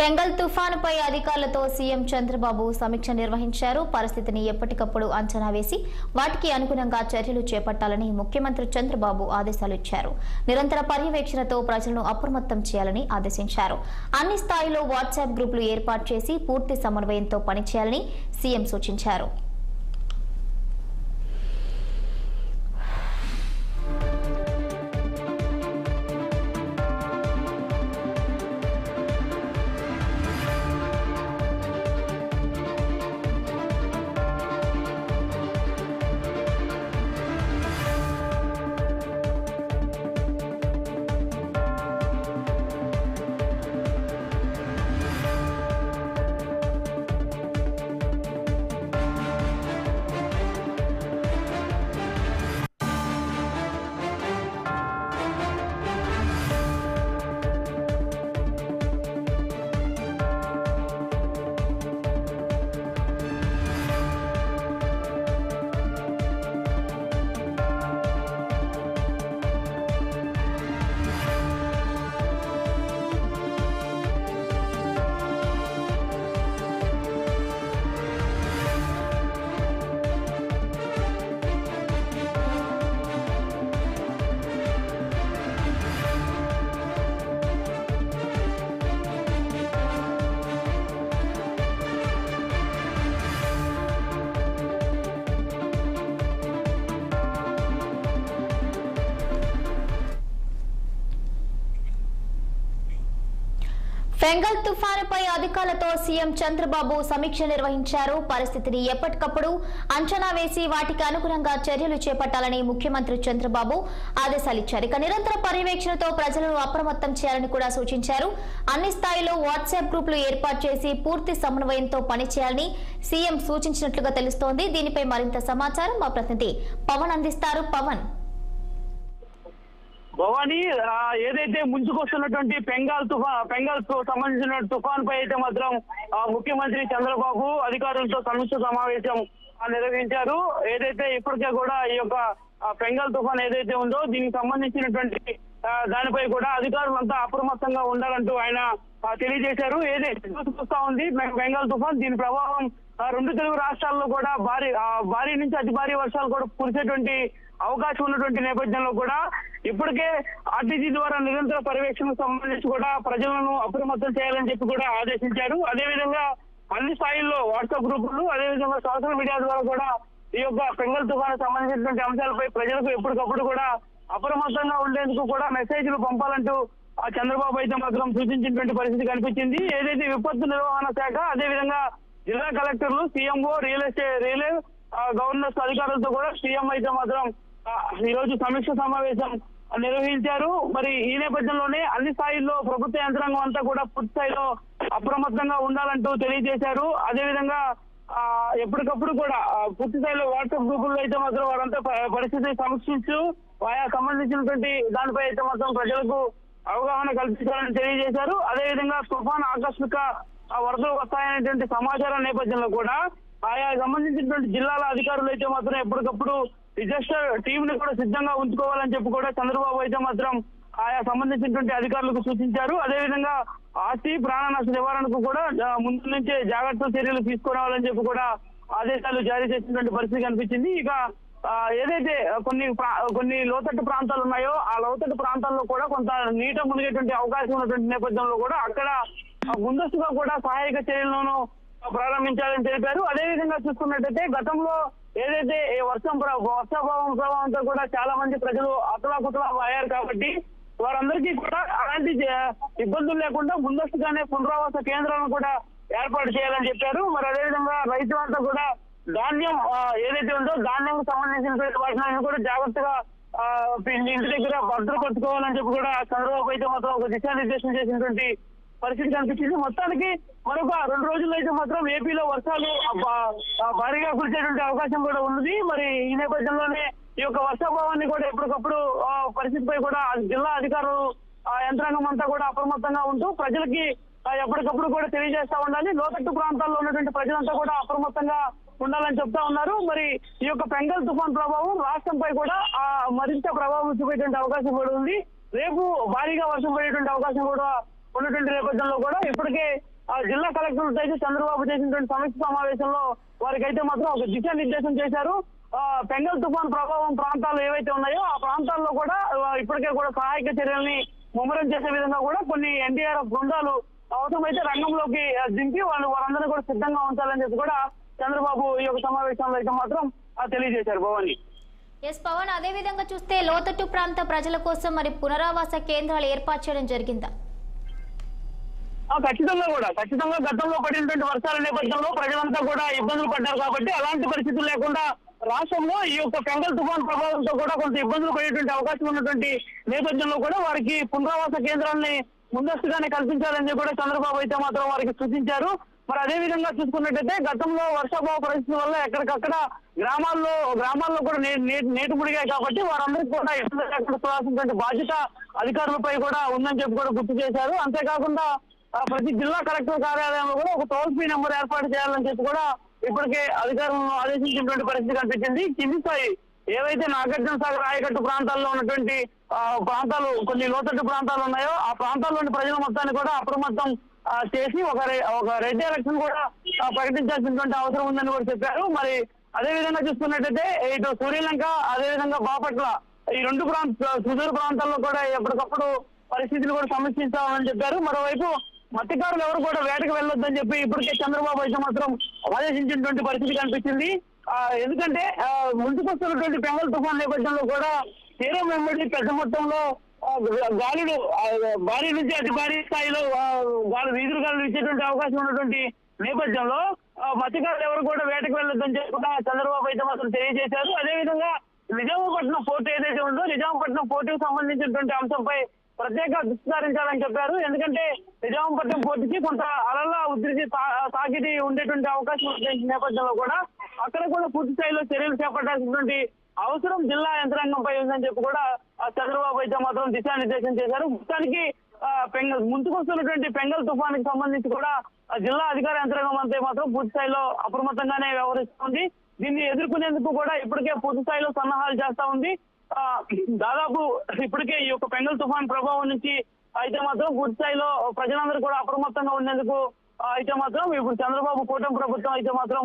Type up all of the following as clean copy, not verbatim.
Fengal తుఫానుపై అధికారులతో CM Chandrababu సమీక్ష నిర్వహించారు. పరిస్థితిని ఎప్పటికప్పుడు అంచనా వేసి వాటికి అనుగుణంగా చర్యలు చేపట్టాలని ముఖ్యమంత్రి చంద్రబాబు ఆదేశాలు ఇచ్చారు. నిరంతర పర్యవేక్షణతో ప్రజలను అప్రమత్తం చేయాలని ఆదేశించారు. అన్ని స్థాయిలో వాట్సాప్ గ్రూపులు ఏర్పాటు చేసి పూర్తి సమన్వయంతో పనిచేయాలని సీఎం సూచించారు. ఫెంగల్ తుఫానుపై అధికారులతో సీఎం చంద్రబాబు సమీక్ష నిర్వహించారు. పరిస్థితిని ఎప్పటికప్పుడు అంచనా వేసి వాటికి అనుగుణంగా చర్యలు చేపట్టాలని ముఖ్యమంత్రి చంద్రబాబు ఆదేశాలిచ్చారు. ఇక నిరంతర పర్యవేక్షణతో ప్రజలను అప్రమత్తం చేయాలని కూడా సూచించారు. అన్ని స్థాయిలో వాట్సాప్ గ్రూపులు ఏర్పాటు చేసి పూర్తి సమన్వయంతో పనిచేయాలని సీఎం సూచించినట్లుగా తెలుస్తోంది. దీనిపై మరింత సమాచారం మా ప్రతినిధి పవన్ అందిస్తారు. పవన్, భవానీ, ఏదైతే ముంచుకొస్తున్నటువంటి పెంగాల్ సంబంధించిన తుఫాన్ పై అయితే మాత్రం ముఖ్యమంత్రి చంద్రబాబు అధికారులతో సమీక్ష సమావేశం నిర్వహించారు. ఏదైతే ఇప్పటికే కూడా ఈ యొక్క పెంగాల్ తుఫాన్ ఏదైతే ఉందో దీనికి సంబంధించినటువంటి దానిపై కూడా అధికారులంతా అప్రమత్తంగా ఉండాలంటూ ఆయన తెలియజేశారు. ఏదైతే చూసుకొస్తా ఉంది బెంగాల్ తుఫాన్, దీని ప్రభావం రెండు తెలుగు రాష్ట్రాల్లో కూడా భారీ నుంచి అతి భారీ వర్షాలు కూడా కురిసేటువంటి అవకాశం ఉన్నటువంటి నేపథ్యంలో కూడా ఇప్పటికే ఆర్టీజీ ద్వారా నిరంతర పర్యవేక్షణకు సంబంధించి కూడా ప్రజలను అప్రమత్తం చేయాలని చెప్పి కూడా ఆదేశించారు. అదేవిధంగా అన్ని స్థాయిల్లో వాట్సాప్ గ్రూపులు, అదేవిధంగా సోషల్ మీడియా ద్వారా కూడా ఈ యొక్క పెంగల్ తుఫాను సంబంధించినటువంటి అంశాలపై ప్రజలకు ఎప్పటికప్పుడు కూడా అప్రమత్తంగా ఉండేందుకు కూడా మెసేజ్లు పంపాలంటూ చంద్రబాబు అయితే మాత్రం సూచించినటువంటి పరిస్థితి కనిపించింది. ఏదైతే విపత్తు నిర్వహణ శాఖ, అదేవిధంగా జిల్లా కలెక్టర్లు, సీఎంఓ, రియల్ గవర్నర్స్ అధికారులతో కూడా సీఎం అయితే మాత్రం ఈ రోజు సమీక్ష సమావేశం నిర్వహించారు. మరి ఈ నేపథ్యంలోనే అన్ని స్థాయిల్లో ప్రభుత్వ యంత్రాంగం అంతా కూడా పూర్తి స్థాయిలో అప్రమత్తంగా ఉండాలంటూ తెలియజేశారు. అదేవిధంగా ఎప్పటికప్పుడు కూడా పూర్తి స్థాయిలో వాట్సాప్ గ్రూపుల్లో అయితే మాత్రం వారంతా పరిస్థితి సమీక్షించు ఆయా సంబంధించినటువంటి దానిపై అయితే మాత్రం ప్రజలకు అవగాహన కల్పించాలని తెలియజేశారు. అదేవిధంగా తుఫాన్ ఆకస్మిక వరదలు వస్తాయనేటువంటి సమాచారం నేపథ్యంలో కూడా ఆయా సంబంధించినటువంటి జిల్లాల అధికారులు అయితే మాత్రం ఎప్పటికప్పుడు డిజాస్టర్ టీం ని కూడా సిద్ధంగా ఉంచుకోవాలని చెప్పి కూడా చంద్రబాబు అయితే మాత్రం ఆయా సంబంధించినటువంటి అధికారులకు సూచించారు. అదేవిధంగా ఆస్తి ప్రాణ నష్ట నివారణకు కూడా ముందు నుంచే జాగ్రత్త చర్యలు తీసుకురావాలని చెప్పి కూడా ఆదేశాలు జారీ చేసినటువంటి పరిస్థితి కనిపించింది. ఇక ఏదైతే కొన్ని లోతట్టు ప్రాంతాలు ఉన్నాయో ఆ లోతట్టు ప్రాంతాల్లో కూడా కొంత నీట మునిగేటువంటి అవకాశం ఉన్నటువంటి నేపథ్యంలో కూడా అక్కడ ముందస్తుగా కూడా సహాయక చర్యలను ప్రారంభించాలని తెలిపారు. అదేవిధంగా చూసుకున్నట్టయితే గతంలో ఏదైతే వర్షాభావంతో కూడా చాలా మంది ప్రజలు అతలాకుతలా అయ్యారు కాబట్టి వారందరికీ కూడా అలాంటి ఇబ్బందులు లేకుండా ముందస్తుగానే పునరావాస కేంద్రాలను కూడా ఏర్పాటు చేయాలని చెప్పారు. మరి అదేవిధంగా రైతులంతా కూడా ధాన్యం ఏదైతే ఉందో ధాన్యం సంబంధించిన వాటిని కూడా జాగ్రత్తగా ఇంటి దగ్గర భద్రపరచుకోవాలని చెప్పి కూడా చంద్రబాబు అయితే మాత్రం ఒక దిశానిర్దేశం చేసినటువంటి పరిస్థితి కనిపించింది. మొత్తానికి మరొక 2 రోజుల్లో అయితే మాత్రం ఏపీలో వర్షాలు భారీగా కురిసేటువంటి అవకాశం కూడా ఉంది. మరి ఈ నేపథ్యంలోనే ఈ యొక్క వర్షాభావాన్ని కూడా ఎప్పటికప్పుడు పరిస్థితిపై కూడా జిల్లా అధికారులు యంత్రాంగం అంతా కూడా అప్రమత్తంగా ఉంటూ ప్రజలకి ఎప్పటికప్పుడు కూడా తెలియజేస్తా ఉండాలి. లోతట్టు ప్రాంతాల్లో ఉన్నటువంటి ప్రజలంతా కూడా అప్రమత్తంగా ఉండాలని చెప్తా ఉన్నారు. మరి ఈ యొక్క పెంగల్ తుఫాన్ ప్రభావం రాష్ట్రంపై కూడా మరింత ప్రభావం చూపేటువంటి అవకాశం కూడా ఉంది. రేపు భారీగా వర్షం పడేటువంటి అవకాశం కూడా ఉన్నటువంటి నేపథ్యంలో కూడా ఇప్పటికే ఆ జిల్లా కలెక్టర్లతో అయితే చంద్రబాబు చేసినటువంటి సమీక్ష సమావేశంలో వారికి అయితే మాత్రం ఒక దిశానిర్దేశం చేశారు. పెంగల్ తుఫాన్ ప్రభావం ప్రాంతాలు ఏవైతే ఉన్నాయో ఆ ప్రాంతాల్లో కూడా ఇప్పటికే కూడా సహాయక చర్యల్ని ముమ్మరం చేసే విధంగా కూడా కొన్ని ఎన్డీఆర్ఎఫ్ బృందాలు అవసరమైతే రంగంలోకి దింపి వారందరూ కూడా సిద్ధంగా ఉంచాలని చెప్పి కూడా చంద్రబాబు ఈ యొక్క సమావేశంలో అయితే మాత్రం తెలియజేశారు. భవాని. ఎస్ పవన్, అదే విధంగా చూస్తే లోతట్టు ప్రాంత ప్రజల కోసం మరి పునరావాస కేంద్రాలు ఏర్పాటు చేయడం జరిగిందా? ఖచ్చితంగా గతంలో పడినటువంటి వర్షాల నేపథ్యంలో ప్రజలంతా కూడా ఇబ్బందులు పడ్డారు కాబట్టి అలాంటి పరిస్థితులు లేకుండా రాష్ట్రంలో ఈ యొక్క పెంగల్ తుఫాన్ ప్రభావంతో కూడా కొంత ఇబ్బందులు పడేటువంటి అవకాశం ఉన్నటువంటి నేపథ్యంలో కూడా వారికి పునరావాస కేంద్రాలని ముందస్తుగానే కల్పించాలని కూడా చంద్రబాబు అయితే మాత్రం వారికి సూచించారు. మరి అదే విధంగా చూసుకున్నట్టయితే గతంలో వర్షాభావ పరిస్థితి వల్ల ఎక్కడికక్కడ గ్రామాల్లో కూడా నీటి మునిగాయి కాబట్టి వారందరికీ కూడా ఇబ్బంది లేకుండా చూడాల్సినటువంటి బాధ్యత అధికారులపై కూడా ఉందని చెప్పి కూడా గుర్తు చేశారు. అంతేకాకుండా ప్రతి జిల్లా కలెక్టర్ కార్యాలయంలో కూడా ఒక టోల్ ఫ్రీ నెంబర్ ఏర్పాటు చేయాలని చెప్పి కూడా ఇప్పటికే అధికారులను ఆదేశించినటువంటి పరిస్థితి కనిపించింది. కింది స్థాయి ఏవైతే నాగార్జున సాగర్ ఆయకట్టు ప్రాంతాల్లో ఉన్నటువంటి ప్రాంతాలు, కొన్ని లోతట్టు ప్రాంతాలు ఉన్నాయో ఆ ప్రాంతాల్లోని ప్రజల మొత్తాన్ని కూడా అప్రమత్తం చేసి ఒక రెడ్ ఎలక్షన్ కూడా ప్రకటించాల్సినటువంటి అవసరం ఉందని కూడా చెప్పారు. మరి అదే విధంగా చూసుకున్నట్టయితే ఇటు సూర్యలంక అదేవిధంగా బాపట్ల ఈ రెండు సుదూర ప్రాంతాల్లో కూడా ఎప్పటికప్పుడు పరిస్థితులు కూడా సమీక్షించాలని చెప్పారు. మరోవైపు మత్స్యకారులు ఎవరు కూడా వేటకు వెళ్ళొద్దని చెప్పి ఇప్పటికే చంద్రబాబు అయితే మాత్రం ఆదేశించినటువంటి పరిస్థితి కనిపించింది. ఎందుకంటే ముందుకొస్తున్నటువంటి పెంగల్ తుఫాన్ నేపథ్యంలో కూడా తీరం వెంబడి పెద్ద మొత్తంలో గాలులు భారీ నుంచి అతి భారీ స్థాయిలో వీధులు గాలులు ఇచ్చేటువంటి అవకాశం ఉన్నటువంటి నేపథ్యంలో మత్స్యకారులు ఎవరు కూడా వేటకు వెళ్ళొద్దని చెప్పి కూడా చంద్రబాబు అయితే మాత్రం తెలియజేశారు. అదేవిధంగా నిజామాబాద్ పోర్టు ఏదైతే ఉందో నిజామాబాద్ పోర్టుకు సంబంధించినటువంటి అంశంపై ప్రత్యేక దృష్టి సారించాలని చెప్పారు. ఎందుకంటే నిజామాబాద్ పోర్టుకి కొంత అలల ఉధృతి తాకిడి ఉండేటువంటి అవకాశం ఉన్న నేపథ్యంలో కూడా అక్కడ కూడా పూర్తి స్థాయిలో చర్యలు చేపట్టాల్సినటువంటి అవసరం జిల్లా యంత్రాంగంపై ఉందని చెప్పి కూడా చంద్రబాబు అయితే మాత్రం దిశానిర్దేశం చేశారు. మొత్తానికి ముందుకొస్తున్నటువంటి పెంగల్ తుఫాన్ కి సంబంధించి కూడా జిల్లా అధికార యంత్రాంగం అంతే మాత్రం పూర్తి స్థాయిలో అప్రమత్తంగానే వ్యవహరిస్తుంది. దీన్ని ఎదుర్కొనేందుకు కూడా ఇప్పటికే పూర్తి స్థాయిలో సన్నాహాలు చేస్తా ఉంది. దాదాపు ఇప్పటికే ఈ యొక్క పెంగల్ తుఫాన్ ప్రభావం నుంచి అయితే మాత్రం పూర్తి స్థాయిలో ప్రజలందరూ కూడా అప్రమత్తంగా ఉండేందుకు అయితే మాత్రం ఇప్పుడు చంద్రబాబు కూటమి ప్రభుత్వం అయితే మాత్రం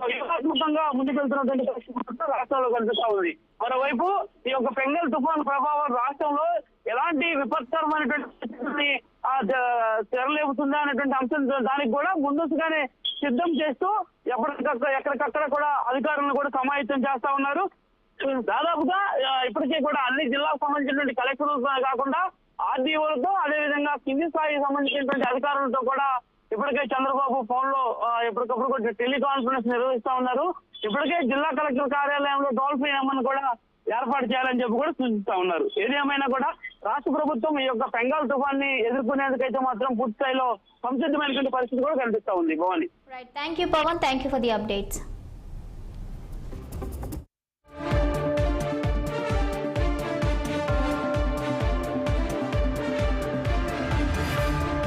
వ్యూహాత్మకంగా ముందుకెళ్తున్నటువంటి పరిస్థితి రాష్ట్రంలో కనిపిస్తా ఉంది. మరోవైపు ఈ యొక్క పెంగల్ తుఫాన్ ప్రభావం రాష్ట్రంలో ఎలాంటి విపత్కరమైనటువంటి పరిస్థితిని తెరలేపుతుందా అనేటువంటి అంశం దానికి కూడా ముందస్తుగానే సిద్ధం చేస్తూ ఎక్కడికక్కడ కూడా అధికారులను కూడా సమాయత్తం చేస్తా ఉన్నారు. దాదాపుగా ఇప్పటికే కూడా అన్ని జిల్లాకు సంబంధించినటువంటి కలెక్టర్లతో కాకుండా ఆర్డీఓలతో అదేవిధంగా కింది స్థాయికి సంబంధించినటువంటి అధికారులతో కూడా ఇప్పటికే చంద్రబాబు ఫోన్ లో ఎప్పటికప్పుడు కూడా టెలికాన్ఫరెన్స్ నిర్వహిస్తా ఉన్నారు. ఇప్పటికే జిల్లా కలెక్టర్ కార్యాలయంలో టోల్ ఫ్రీ నెంబర్ కూడా ఏర్పాటు చేయాలని చెప్పి కూడా సూచిస్తా ఉన్నారు. ఏది ఏమైనా కూడా రాష్ట్ర ప్రభుత్వం ఈ యొక్క పెంగల్ తుఫాన్ ని ఎదుర్కొనేందుకైతే మాత్రం పూర్తి స్థాయిలో సంసిద్ధమైనటువంటి పరిస్థితి కూడా కనిపిస్తా ఉంది. Bhavani. Right, thank you Pawan, thank you for the updates.